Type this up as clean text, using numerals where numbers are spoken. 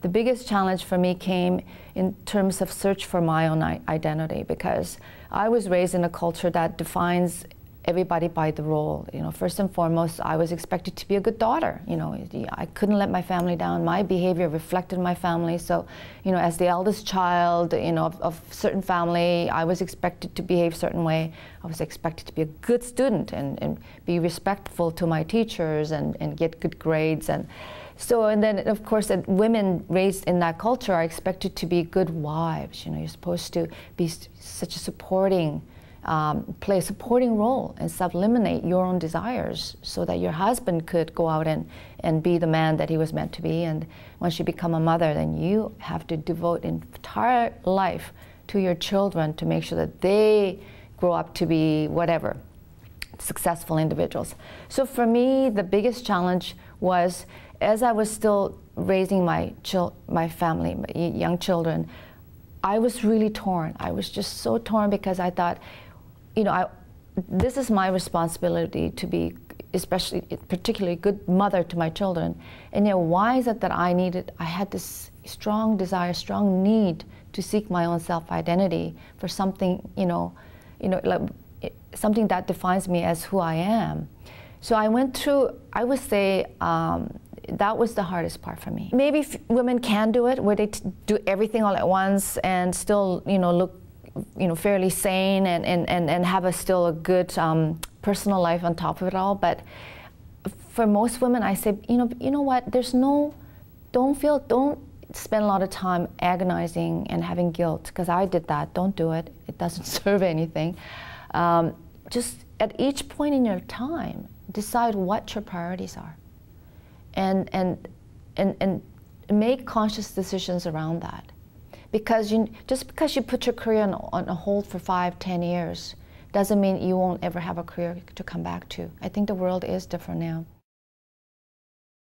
The biggest challenge for me came in terms of search for my own identity, because I was raised in a culture that defines everybody by the role. You know, first and foremost, I was expected to be a good daughter. You know, I couldn't let my family down. My behavior reflected my family. So, you know, as the eldest child, you know, of certain family, I was expected to behave a certain way. I was expected to be a good student and be respectful to my teachers and get good grades. And so, and then of course, women raised in that culture are expected to be good wives. You know, you're supposed to be such a supporting, play a supporting role and sublimate your own desires so that your husband could go out and be the man that he was meant to be. And once you become a mother, then you have to devote an entire life to your children to make sure that they grow up to be whatever, successful individuals. So for me, the biggest challenge was, as I was still raising my family, my young children, I was really torn. I was just so torn because I thought, you know, this is my responsibility to be, particularly good mother to my children. And you know, why is it that I had this strong desire, strong need to seek my own self-identity for something, like, something that defines me as who I am. So I went through, I would say, that was the hardest part for me. Maybe women can do it, where they do everything all at once and still, you know, look, you know, fairly sane and have still a good personal life on top of it all. But for most women, I say, you know what? Don't spend a lot of time agonizing and having guilt, because I did that. Don't do it. It doesn't serve anything. Just at each point in your time, decide what your priorities are, and make conscious decisions around that. Because just because you put your career on a hold for 5-10 years doesn't mean you won't ever have a career to come back to. I think the world is different now.